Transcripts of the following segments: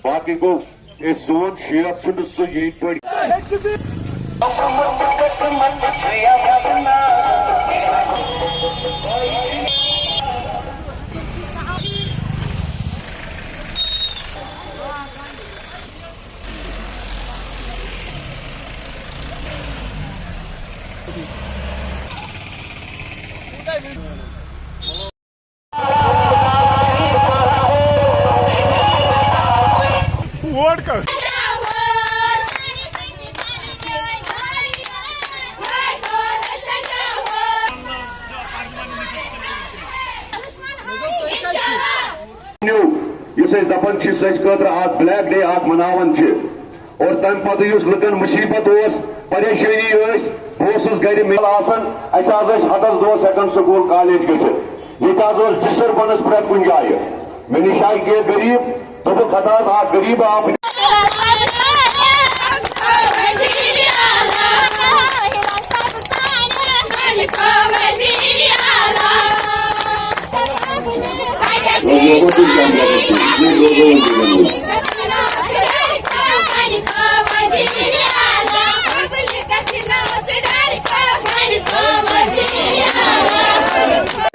बाकी को सोन शेयर ये वोट कर दपान ब्लैक डे मनावान और तम पे लुकन मुसीबत परेशानी बहुत गर मिल हदस दोस हेकान स्कूल कॉलेज गत डिस्टर्बेंस प्रेत कुन जाए मे नश आए गरीब दोप हता गरीब आप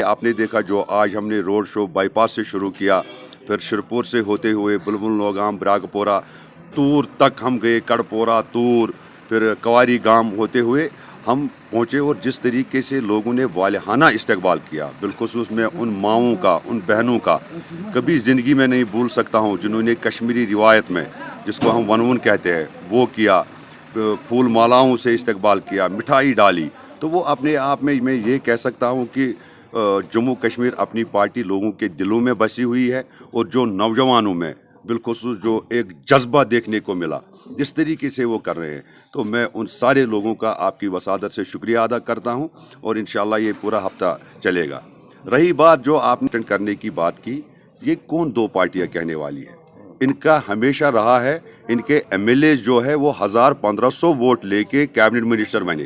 आपने देखा जो आज हमने रोड शो बाईपास से शुरू किया, फिर शिरपुर से होते हुए बुलबुल नौगाम ब्रागपोरा तूर तक हम गए, कड़पोरा तूर, फिर कवारी गांव होते हुए हम पहुँचे। और जिस तरीके से लोगों ने वालिहाना इस्तकबाल किया, बिलखुसूस मैं उन माओं का, उन बहनों का कभी ज़िंदगी में नहीं भूल सकता हूँ जिन्होंने कश्मीरी रिवायत में जिसको हम वनवन कहते हैं वो किया, फूल मालाओं से इस्तकबाल किया, मिठाई डाली। तो वो अपने आप में मैं ये कह सकता हूँ कि जम्मू कश्मीर अपनी पार्टी लोगों के दिलों में बसी हुई है। और जो नौजवानों में बिलखुसूस जो एक जज्बा देखने को मिला जिस तरीके से वो कर रहे हैं, तो मैं उन सारे लोगों का आपकी वसादत से शुक्रिया अदा करता हूं। और इंशाल्लाह ये पूरा हफ्ता चलेगा। रही बात जो आपने अटेंड करने की बात की, ये कौन दो पार्टियां कहने वाली है? इनका हमेशा रहा है, इनके एमएलए जो है वो 1000-1500 वोट लेके कैबिनेट मिनिस्टर बने,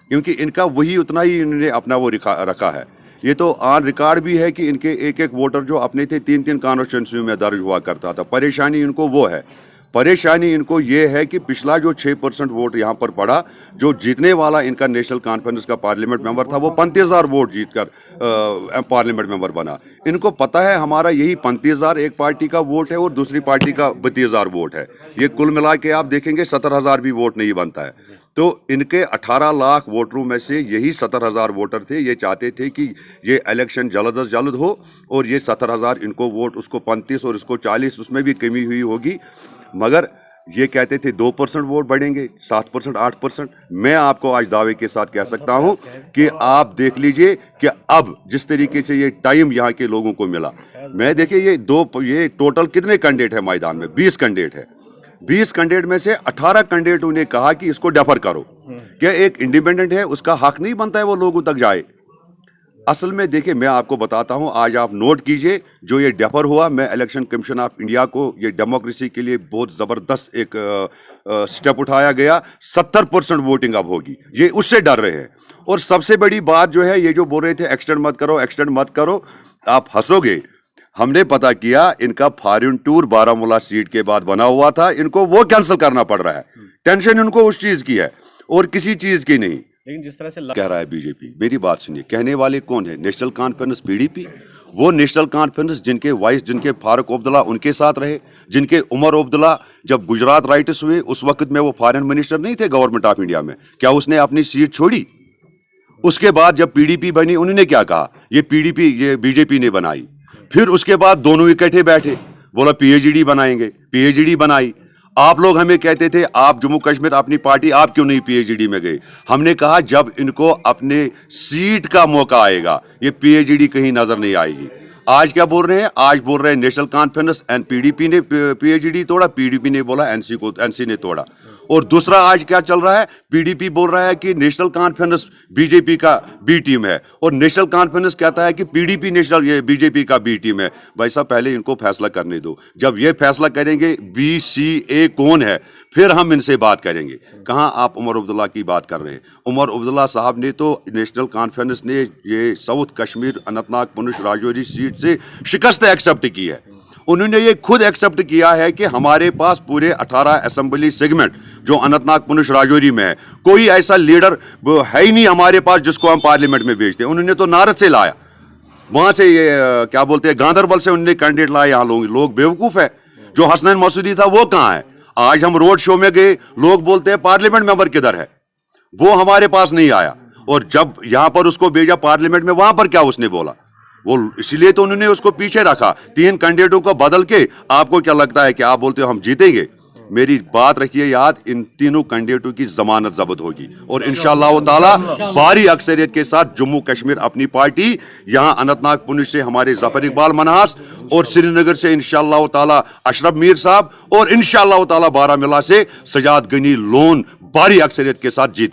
क्योंकि इनका वही उतना ही इन्होंने अपना वो रखा है। ये तो ऑन रिकॉर्ड भी है कि इनके एक एक वोटर जो अपने थे 3-3 कॉन्स्टिट्यूंसी में दर्ज हुआ करता था। परेशानी इनको वो है, परेशानी इनको ये है कि पिछला जो 6% वोट यहाँ पर पड़ा, जो जीतने वाला इनका नेशनल कॉन्फ्रेंस का पार्लियामेंट मेंबर था वो 35,000 वोट जीतकर पार्लियामेंट मेंबर बना। इनको पता है हमारा यही 35,000 एक पार्टी का वोट है और दूसरी पार्टी का 32,000 वोट है। ये कुल मिला के आप देखेंगे 70,000 भी वोट नहीं बनता है। तो इनके 18 लाख वोटरों में से यही 70,000 वोटर थे। ये चाहते थे कि ये इलेक्शन जल्द अज जल्द हो और ये 70,000 इनको वोट, उसको 35 और इसको 40, उसमें भी कमी हुई होगी। मगर ये कहते थे 2% वोट बढ़ेंगे, 7%, 8%। मैं आपको आज दावे के साथ कह सकता हूं कि आप देख लीजिए कि अब जिस तरीके से ये टाइम यहाँ के लोगों को मिला, मैं देखिए ये टोटल कितने कैंडिडेट है मैदान में? 20 कैंडिडेट है। 20 कैंडिडेट में से 18 कैंडिडेटों ने कहा कि इसको डेफर करो। क्या एक इंडिपेंडेंट है, उसका हक नहीं बनता है वो लोगों तक जाए? असल में देखिए, मैं आपको बताता हूं, आज आप नोट कीजिए जो ये डेफर हुआ। मैं इलेक्शन कमीशन ऑफ इंडिया को ये डेमोक्रेसी के लिए बहुत ज़बरदस्त एक स्टेप उठाया गया। 70% वोटिंग अब होगी, ये उससे डर रहे हैं। और सबसे बड़ी बात जो है, ये जो बोल रहे थे एक्सटेंड मत करो, एक्सटेंड मत करो, आप हंसोगे। हमने पता किया, इनका फॉरेन टूर बारामूला सीट के बाद बना हुआ था, इनको वो कैंसिल करना पड़ रहा है। टेंशन इनको उस चीज़ की है और किसी चीज़ की नहीं। लेकिन जिस तरह से कह रहा है बीजेपी, मेरी बात सुनिए, कहने वाले कौन है? नेशनल कॉन्फ्रेंस पीडीपी, वो नेशनल कॉन्फ्रेंस जिनके वाइस, जिनके फारूक अब्दुल्ला उनके साथ रहे, जिनके उमर अब्दुल्ला जब गुजरात राइट्स हुए उस वक्त में वो फॉरेन मिनिस्टर नहीं थे गवर्नमेंट ऑफ इंडिया में, क्या उसने अपनी सीट छोड़ी? उसके बाद जब पीडीपी बनी उन्होंने क्या कहा? ये पीडीपी, ये बीजेपी ने बनाई। फिर उसके बाद दोनों इकट्ठे बैठे, बोला पीएचडी बनाएंगे, पीएचडी बनाई। आप लोग हमें कहते थे आप जम्मू कश्मीर अपनी पार्टी, आप क्यों नहीं पीएचडी में गए? हमने कहा जब इनको अपने सीट का मौका आएगा ये पीएचडी कहीं नजर नहीं आएगी। आज क्या बोल रहे हैं? आज बोल रहे हैं नेशनल कॉन्फ्रेंस एंड पीडीपी ने पीएचडी तोड़ा, पीडीपी ने बोला एनसी ने तोड़ा। और दूसरा आज क्या चल रहा है, पीडीपी बोल रहा है कि नेशनल कॉन्फ्रेंस बीजेपी का बी टीम है, और नेशनल कॉन्फ्रेंस कहता है कि पीडीपी नेशनल ये बीजेपी का बी टीम है। भाई साहब पहले इनको फैसला करने दो, जब ये फैसला करेंगे बी सी ए कौन है फिर हम इनसे बात करेंगे। कहाँ आप उमर अब्दुल्ला की बात कर रहे हैं? उमर अब्दुल्ला साहब ने तो नेशनल कॉन्फ्रेंस ने ये साउथ कश्मीर अनंतनाग पुंछ राजौरी सीट से शिकस्त एक्सेप्ट की है। उन्होंने ये खुद एक्सेप्ट किया है कि हमारे पास पूरे 18 असेंबली सेगमेंट जो अनंतनाग पुंछ राजौरी में है, कोई ऐसा लीडर है ही नहीं हमारे पास जिसको हम पार्लियामेंट में भेजते हैं। उन्होंने तो नारद से लाया, वहां से ये क्या बोलते हैं गांधरबल से उन्होंने कैंडिडेट लाया। यहाँ लोग बेवकूफ है। जो हसनैन मसूदी था वो कहाँ है? आज हम रोड शो में गए, लोग बोलते हैं पार्लियामेंट मेंबर किधर है, वो हमारे पास नहीं आया। और जब यहां पर उसको भेजा पार्लियामेंट में, वहां पर क्या उसने बोला? वो इसलिए तो उन्होंने उसको पीछे रखा। 3 कैंडिडेटों को बदल के आपको क्या लगता है कि आप बोलते हो हम जीतेंगे? मेरी बात रखिए याद, इन तीनों कैंडिडेटों की जमानत जब्त होगी और इंशाअल्लाह ताला भारी अक्सरियत के साथ जम्मू कश्मीर अपनी पार्टी, यहाँ अनंतनाग पुंछ से हमारे जफर इकबाल मनहास और श्रीनगर से इंशाअल्लाह ताला अशरफ मीर साहब और इंशाअल्लाह ताला बारामूला से सजाद गनी लोन भारी अक्सरियत के साथ जीत